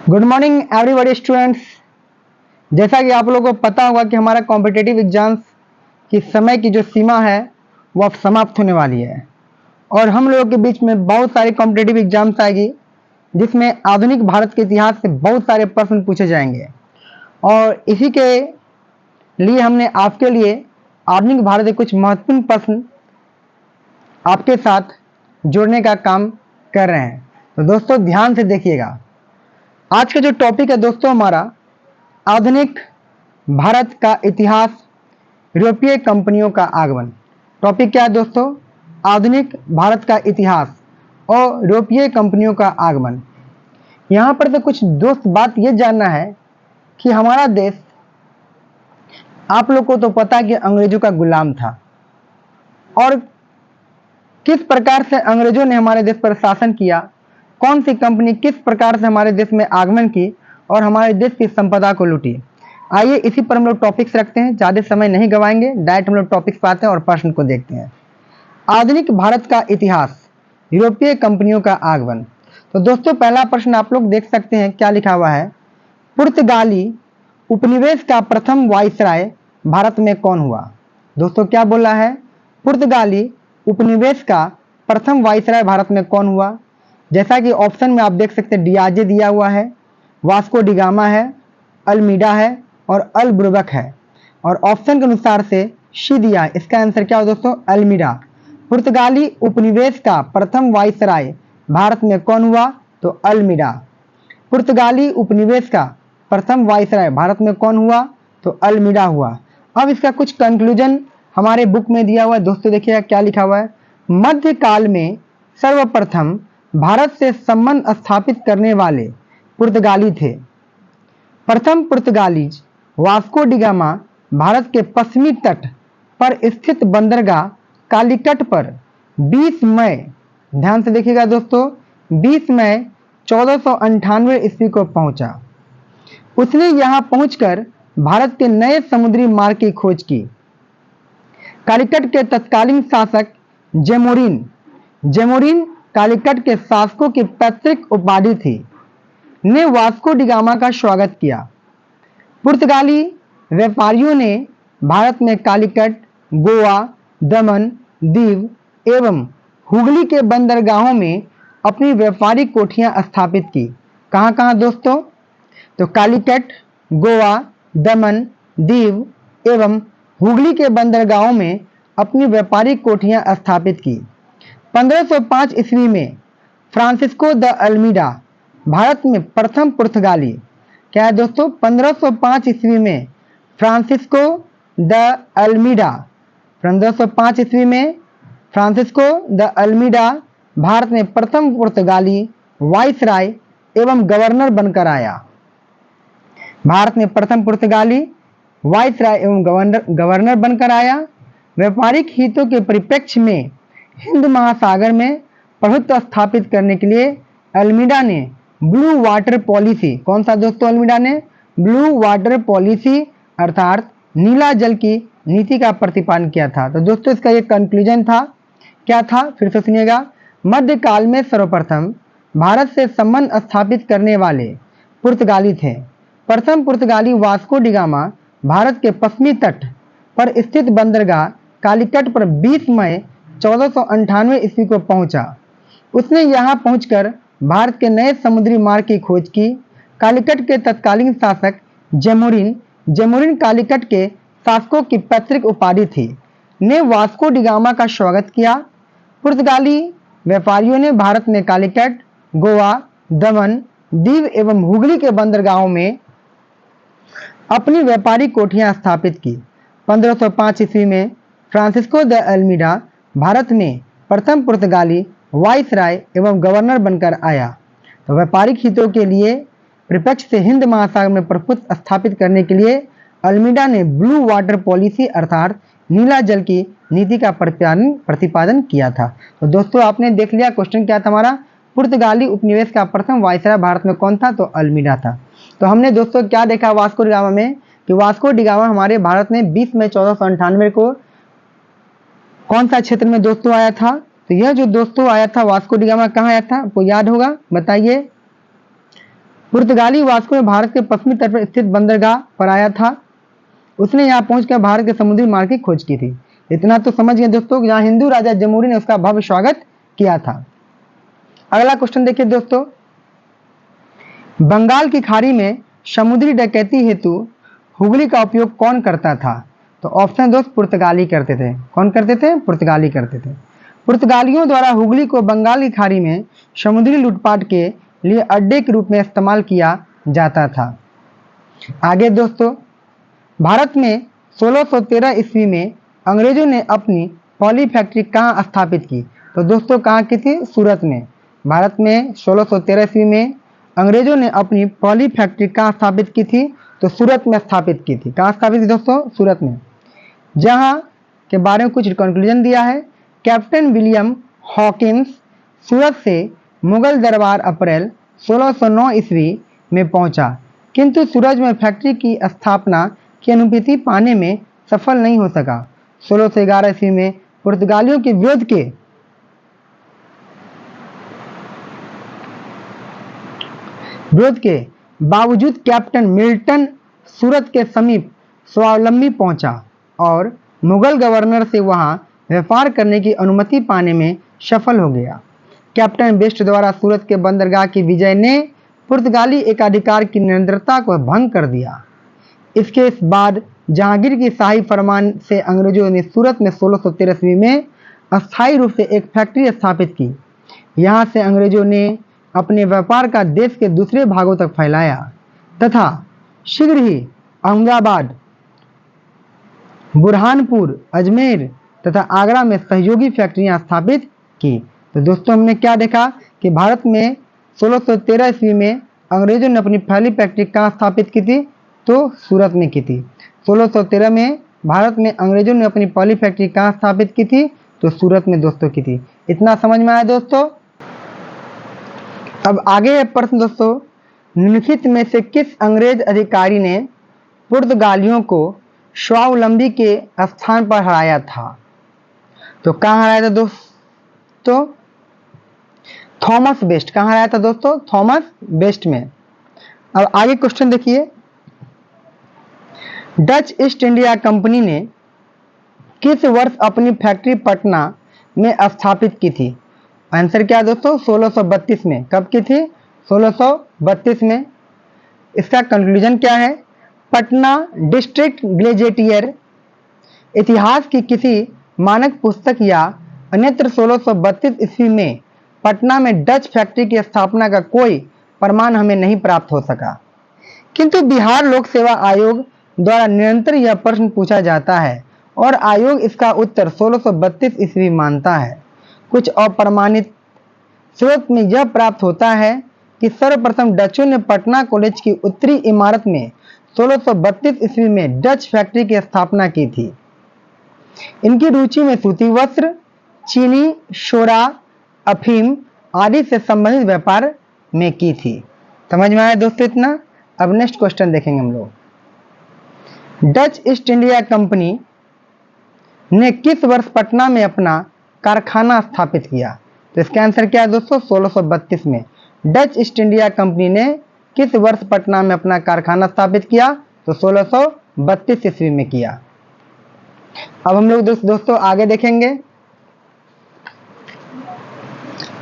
Good morning everybody students. जैसा कि आप लोगों को पता होगा कि हमारा कॉम्पिटिटिव एग्जाम्स की समय की जो सीमा है वो अब समाप्त होने वाली है और हम लोगों के बीच में बहुत सारे कॉम्पिटिटिव एग्जाम्स आएगी जिसमें आधुनिक भारत के इतिहास से बहुत सारे प्रश्न पूछे जाएंगे और इसी के लिए हमने आपके लिए आधुनिक भारत के कुछ महत्वपूर्ण प्रश्न आपके साथ जोड़ने का काम कर रहे हैं। तो दोस्तों ध्यान से देखिएगा। आज का जो टॉपिक है दोस्तों हमारा आधुनिक भारत का इतिहास, यूरोपीय कंपनियों का आगमन। टॉपिक क्या है दोस्तों? आधुनिक भारत का इतिहास और यूरोपीय कंपनियों का आगमन। यहाँ पर तो कुछ दोस्त बात ये जानना है कि हमारा देश, आप लोग को तो पता है कि अंग्रेजों का गुलाम था और किस प्रकार से अंग्रेजों ने हमारे देश पर शासन किया, कौन सी कंपनी किस प्रकार से हमारे देश में आगमन की और हमारे देश की संपदा को लूटी। आइए इसी पर हम लोग टॉपिक्स रखते हैं, ज़्यादा समय नहीं गवाएंगे, डायरेक्ट हम लोग टॉपिक्स पे आते हैं और प्रश्न को देखते हैं। आधुनिक भारत का इतिहास, यूरोपीय कंपनियों का आगमन। तो दोस्तों पहला प्रश्न आप लोग देख सकते हैं, क्या लिखा हुआ है? पुर्तगाली उपनिवेश का प्रथम वाइसराय भारत में कौन हुआ? दोस्तों क्या बोला है? पुर्तगाली उपनिवेश का प्रथम वाइसराय भारत में कौन हुआ? जैसा कि ऑप्शन में आप देख सकते हैं, डियाजे दिया हुआ है, वास्को डिगामा है, अल्मीडा है और अल बुर्बक है और ऑप्शन के अनुसार से सी दिया है। इसका आंसर क्या हो दोस्तों? अल्मीडा। पुर्तगाली उपनिवेश का प्रथम वाइसराय भारत में कौन हुआ? तो अल्मीडा। पुर्तगाली उपनिवेश का प्रथम वाइसराय भारत में कौन हुआ? तो अल्मीडा हुआ। अब इसका कुछ कंक्लूजन हमारे बुक में दिया हुआ है दोस्तों, देखिएगा क्या लिखा हुआ है। मध्यकाल में सर्वप्रथम भारत से संबंध स्थापित करने वाले पुर्तगाली थे। प्रथम पुर्तगालीज वास्को डिगामा भारत के पश्चिमी तट पर स्थित बंदरगाह कालीकट पर 20 मई, ध्यान से देखिएगा दोस्तों, 20 मई 1498 ईस्वी को पहुंचा। उसने यहां पहुंचकर भारत के नए समुद्री मार्ग की खोज की। कालीकट के तत्कालीन शासक जेमोरिन कालीकट के शासकों की पैतृक उपाधि थी, ने वास्को डिगामा का स्वागत किया। पुर्तगाली व्यापारियों ने भारत में कालीकट, गोवा, दमन, दीव एवं हुगली के बंदरगाहों में अपनी व्यापारिक कोठियां स्थापित की। कहां कहां दोस्तों? तो कालीकट, गोवा, दमन, दीव एवं हुगली के बंदरगाहों में अपनी व्यापारिक कोठियां स्थापित की। 1505 ईस्वी में फ्रांसिस्को द अल्मीडा भारत में प्रथम पुर्तगाली, क्या है दोस्तों? 1505 ईस्वी में फ्रांसिस्को द अल्मीडा, 1505 ईस्वी में फ्रांसिस्को द अल्मीडा भारत में प्रथम पुर्तगाली वाइसराय एवं गवर्नर बनकर आया। भारत में प्रथम पुर्तगाली वाइसराय एवं गवर्नर बनकर आया। व्यापारिक हितों के परिप्रेक्ष्य में हिंद महासागर में प्रभुत्व स्थापित करने के लिए अल्मीडा ने ब्लू वाटर पॉलिसी, कौन सा दोस्तों? अल्मीडा ने ब्लू वाटर पॉलिसी अर्थात नीला जल की नीति का प्रतिपादन किया था। तो दोस्तों इसका ये कंक्लूजन था, क्या था? फिर से सुनिएगा। मध्यकाल में सर्वप्रथम भारत से संबंध स्थापित करने वाले पुर्तगाली थे। प्रथम पुर्तगाली वास्को डिगामा भारत के पश्चिमी तट पर स्थित बंदरगाह कालीकट पर 20 मई 1498 ईस्वी को पहुंचा। उसने यहां पहुंचकर भारत के नए समुद्री मार्ग की खोज की। कालीकट के तत्कालीन शासक जेमोरिन कालीकट के शासकों की पैतृक उपाधि थी, ने वास्को डिगामा का स्वागत किया। पुर्तगाली व्यापारियों ने भारत में कालीकट, गोवा, दमन, दीव एवं हुगली के बंदरगाहों में अपनी व्यापारिक कोठियां स्थापित की। 1505 ईस्वी में फ्रांसिस्को द अल्मीडा भारत में प्रथम पुर्तगाली वाइसराय एवं गवर्नर बनकर आया। तो व्यापारिक हितों के लिए परिप्रेक्ष्य से हिंद महासागर में प्रभुत्व स्थापित करने के लिए अल्मीडा ने ब्लू वाटर पॉलिसी अर्थात नीला जल की नीति का प्रतिपादन किया था। तो दोस्तों आपने देख लिया क्वेश्चन क्या था हमारा? पुर्तगाली उपनिवेश का प्रथम वाइसराय भारत में कौन था? तो अल्मीडा था। तो हमने दोस्तों क्या देखा वास्को डिगामा में कि वास्को डिगामा हमारे भारत में 20 मई 1498 को कौन सा क्षेत्र में दोस्तों आया था? तो यह जो दोस्तों आया था वास्को डिगामा कहाँ आया था? आपको याद होगा, बताइए। पुर्तगाली वास्को में भारत के पश्चिमी तट पर स्थित बंदरगाह पर आया था। उसने यहाँ पहुंचकर भारत के समुद्री मार्ग की खोज की थी। इतना तो समझ गए दोस्तों, यहाँ हिंदू राजा जमूरी ने उसका भव्य स्वागत किया था। अगला क्वेश्चन देखिए दोस्तों, बंगाल की खाड़ी में समुद्री डकैती हेतु हुगली का उपयोग कौन करता था? तो ऑप्शन दोस्त पुर्तगाली करते थे। कौन करते थे? पुर्तगाली करते थे। पुर्तगालियों द्वारा हुगली को बंगाल की खाड़ी में समुद्री लूटपाट के लिए अड्डे के रूप में इस्तेमाल किया जाता था। आगे दोस्तों, भारत में 1613 ईस्वी में अंग्रेजों ने अपनी पॉली फैक्ट्री कहाँ स्थापित की? तो दोस्तों कहाँ की थी? सूरत में। भारत में 1613 ईस्वी में अंग्रेजों ने अपनी पॉली फैक्ट्री कहाँ स्थापित की थी? तो सूरत में स्थापित की थी। कहाँ स्थापित की दोस्तों? सूरत में। जहाँ के बारे में कुछ कंक्लूजन दिया है। कैप्टन विलियम हॉकिंस सूरत से मुगल दरबार अप्रैल 1609 ईस्वी में पहुंचा, किंतु सूरत में फैक्ट्री की स्थापना की अनुमति पाने में सफल नहीं हो सका। 1611 ईस्वी में पुर्तगालियों के विरोध के बावजूद कैप्टन मिल्टन सूरत के समीप स्वावलंबी पहुंचा और मुगल गवर्नर से वहां व्यापार करने की अनुमति पाने में सफल हो गया। कैप्टन बेस्ट द्वारा सूरत के बंदरगाह की विजय ने पुर्तगाली एकाधिकार की निरंतरता को भंग कर दिया। इसके बाद जहांगीर की शाही फरमान से अंग्रेजों ने सूरत में 1613 ईस्वी में अस्थायी रूप से एक फैक्ट्री स्थापित की। यहाँ से अंग्रेजों ने अपने व्यापार का देश के दूसरे भागों तक फैलाया तथा शीघ्र ही अहमदाबाद, बुरहानपुर, अजमेर तथा आगरा में सहयोगी फैक्ट्रियां स्थापित की। तो दोस्तों हमने क्या देखा कि भारत में 1613 ईस्वी में अंग्रेजों ने अपनी पहली फैक्ट्री कहाँ स्थापित की थी? तो सूरत में की थी। 1613 में भारत में अंग्रेजों ने अपनी पहली फैक्ट्री कहाँ स्थापित की थी? तो सूरत में दोस्तों की थी। इतना समझ में आया दोस्तों? अब आगे है प्रश्न दोस्तों, निम्नलिखित में से किस अंग्रेज अधिकारी ने पुर्तगालियों को स्वावलंबी के स्थान पर हराया था? तो कहाँ हराया था दोस्तों? Thomas best. कहाँ हराया था दोस्तों? थॉमस बेस्ट में। अब आगे क्वेश्चन देखिए, डच ईस्ट इंडिया कंपनी ने किस वर्ष अपनी फैक्ट्री पटना में स्थापित की थी? आंसर क्या है दोस्तों? 1632 में। कब की थी? 1632 में। इसका कंक्लूजन क्या है? पटना डिस्ट्रिक्ट ग्लेजेटियर इतिहास की किसी मानक पुस्तक या अन्यत्र 1632 ईस्वी में पटना में डच फैक्ट्री की स्थापना का कोई प्रमाण हमें नहीं प्राप्त हो सका, किंतु बिहार लोक सेवा आयोग द्वारा निरंतर यह प्रश्न पूछा जाता है और आयोग इसका उत्तर 1632 ईस्वी मानता है। कुछ अप्रमाणित स्रोत में यह प्राप्त होता है कि सर्वप्रथम डचों ने पटना कॉलेज की उत्तरी इमारत में 1632 ईस्वी में डच फैक्ट्री की स्थापना की थी। इनकी रुचि में सूती वस्त्र, चीनी, शोरा, अफीम आदि से संबंधित व्यापार में की थी। समझ में आया दोस्तों इतना? अब नेक्स्ट क्वेश्चन देखेंगे हम लोग। डच ईस्ट इंडिया कंपनी ने किस वर्ष पटना में अपना कारखाना स्थापित किया? तो इसका आंसर क्या है दोस्तों? 1632 में। डच ईस्ट इंडिया कंपनी ने किस वर्ष पटना में अपना कारखाना स्थापित किया? तो 1632 ईस्वी में किया। अब हम लोग दोस्तों आगे देखेंगे।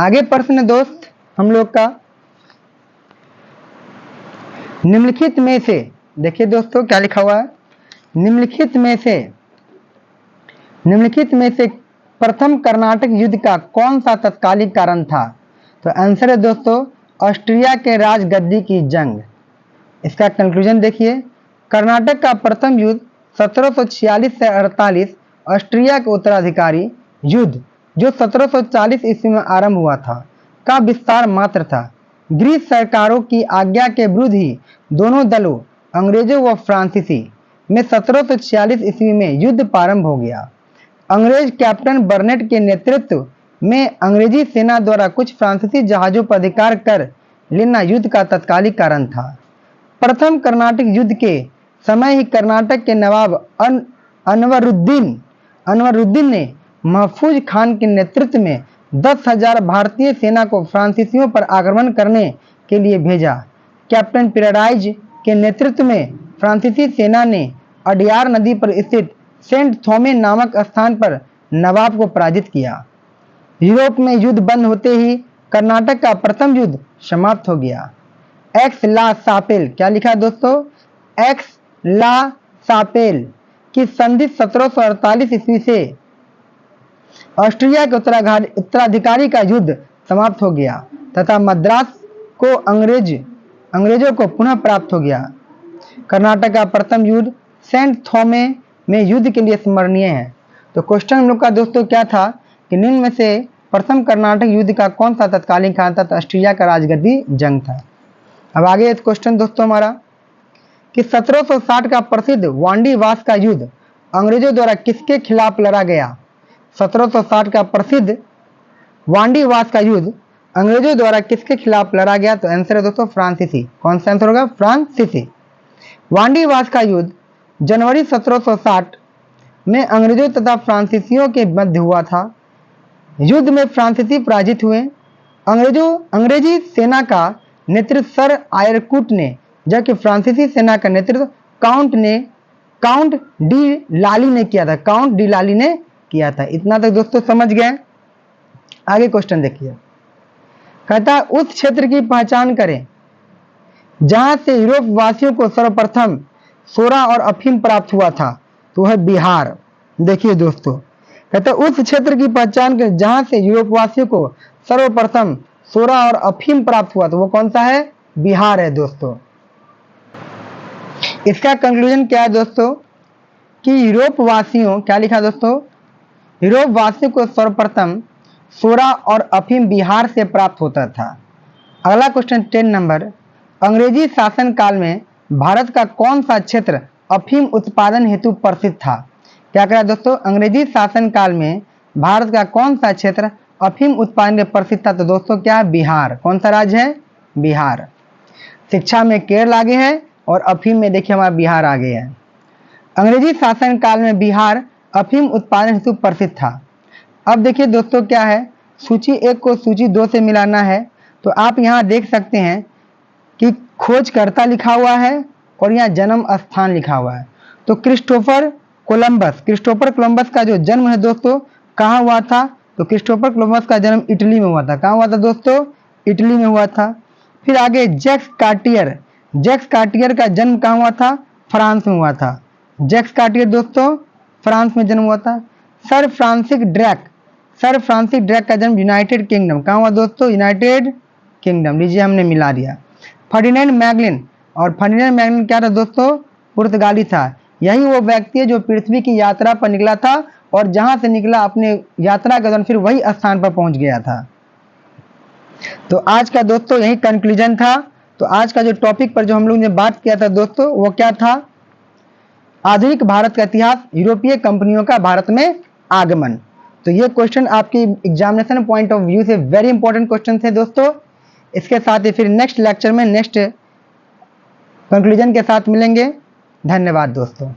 आगे प्रश्न है दोस्त हम लोग का, निम्नलिखित में से, देखिए दोस्तों क्या लिखा हुआ है, निम्नलिखित में से प्रथम कर्नाटक युद्ध का कौन सा तत्कालिक कारण था? तो आंसर है दोस्तों ऑस्ट्रिया के राजगद्दी की जंग। इसका कंक्लूजन देखिए, कर्नाटक का प्रथम युद्ध 1746 से 48 ऑस्ट्रिया के उत्तराधिकारी युद्ध जो 1740 ईस्वी में आरंभ हुआ था का विस्तार मात्र था। ग्रीस सरकारों की आज्ञा के विरुद्ध ही दोनों दलों अंग्रेजों व फ्रांसीसी में 1746 ईस्वी में युद्ध प्रारंभ हो गया। अंग्रेज कैप्टन बर्नेट के नेतृत्व में अंग्रेजी सेना द्वारा कुछ फ्रांसीसी जहाजों पर अधिकार कर लेना युद्ध का तत्कालिक कारण था। प्रथम कर्नाटक युद्ध के समय ही कर्नाटक के नवाब अनवरुद्दीन ने महफूज खान के नेतृत्व में 10,000 भारतीय सेना को फ्रांसीसियों पर आक्रमण करने के लिए भेजा। कैप्टन पिराइज के नेतृत्व में फ्रांसीसी सेना ने अडयार नदी पर स्थित सेंट थोमे नामक स्थान पर नवाब को पराजित किया। यूरोप में युद्ध बंद होते ही कर्नाटक का प्रथम युद्ध समाप्त हो गया। एक्स ला सापेल, क्या लिखा दोस्तों, एक्स ला सापेल की संधि 1748 ईस्वी से ऑस्ट्रिया के उत्तराधिकारी का युद्ध समाप्त हो गया तथा मद्रास को अंग्रेजों को पुनः प्राप्त हो गया। कर्नाटक का प्रथम युद्ध सेंट थोमे में युद्ध के लिए स्मरणीय है। तो क्वेश्चन हम लोग का दोस्तों क्या था कि निम्न में से प्रथम कर्नाटक युद्ध का कौन सा तत्कालीन कारण था? तो ऑस्ट्रिया का राजगद्दी जंग था। अब आगे क्वेश्चन दोस्तों हमारा कि 1760 का प्रसिद्ध वांडीवास का युद्ध अंग्रेजों द्वारा किसके खिलाफ लड़ा गया? 1760 का प्रसिद्ध वांडीवास का युद्ध अंग्रेजों द्वारा किसके खिलाफ लड़ा गया? तो आंसर है दोस्तों फ्रांसीसी। कौन सा आंसर होगा? फ्रांसीसी। वांडीवास का युद्ध जनवरी 1760 में अंग्रेजों तथा फ्रांसीसियों के मध्य हुआ था। युद्ध में फ्रांसीसी पराजित हुए। अंग्रेजी सेना का नेतृत्व सर आयरकुट ने, जबकि फ्रांसीसी सेना का नेतृत्व काउंट डी लाली ने किया था। काउंट डी लाली ने किया था। इतना तक दोस्तों समझ गए। आगे क्वेश्चन देखिए, कहता है उस क्षेत्र की पहचान करें जहां से यूरोप वासियों को सर्वप्रथम सोरा और अफीम प्राप्त हुआ था। तो है बिहार। देखिए दोस्तों, कहता है उस क्षेत्र की पहचान करें जहां से यूरोप वासियों को सर्वप्रथम सोरा और अफीम प्राप्त हुआ। तो वो कौन सा है? बिहार है दोस्तों। इसका कंक्लूजन क्या है दोस्तों कि यूरोप वासियों, क्या लिखा दोस्तों, यूरोप वासियों को सर्वप्रथम सोरा और अफीम बिहार से प्राप्त होता था। अगला क्वेश्चन 10 नंबर, अंग्रेजी शासन काल में भारत का कौन सा क्षेत्र अफीम उत्पादन हेतु प्रसिद्ध था? क्या कहा दोस्तों, अंग्रेजी शासन काल में भारत का कौन सा क्षेत्र अफीम उत्पादन में प्रसिद्ध था? तो दोस्तों क्या है? बिहार। कौन सा राज्य है? बिहार। शिक्षा में केरल आगे है और अफीम में देखिए हमारा बिहार आगे है। अंग्रेजी शासन काल में बिहार अफीम उत्पादन हेतु प्रसिद्ध था। अब देखिए दोस्तों क्या है, सूची 1 को सूची 2 से मिलाना है। तो आप यहाँ देख सकते हैं कि खोजकर्ता लिखा हुआ है और यहाँ जन्म स्थान लिखा हुआ है। तो क्रिस्टोफर कोलंबस का जो जन्म है दोस्तों कहाँ हुआ था? तो क्रिस्टोफर कोलंबस का जन्म इटली में हुआ था। कहाँ हुआ था दोस्तों? इटली में हुआ था। फिर आगे जैक्स कार्टियर का जन्म कहाँ हुआ था? फ्रांस में हुआ था। जैक्स कार्टियर दोस्तों फ्रांस में जन्म हुआ था। सर फ्रांसिस ड्रेक का जन्म यूनाइटेड किंगडम। कहाँ हुआ दोस्तों? United kingdom. लीजिए हमने मिला दिया। फर्डिनेंड मैगलिन क्या था दोस्तों? पुर्तगाली था। यही वो व्यक्ति है जो पृथ्वी की यात्रा पर निकला था और जहां से निकला अपने यात्रा के दौरान फिर वही स्थान पर पहुंच गया था। तो आज का दोस्तों यही कंक्लूजन था। तो आज का जो टॉपिक पर जो हम लोग ने बात किया था दोस्तों वो क्या था? आधुनिक भारत का इतिहास, यूरोपीय कंपनियों का भारत में आगमन। तो ये क्वेश्चन आपके एग्जामिनेशन पॉइंट ऑफ व्यू से वेरी इंपॉर्टेंट क्वेश्चन थे दोस्तों। इसके साथ ही फिर नेक्स्ट लेक्चर में नेक्स्ट कंक्लूजन के साथ मिलेंगे। धन्यवाद दोस्तों।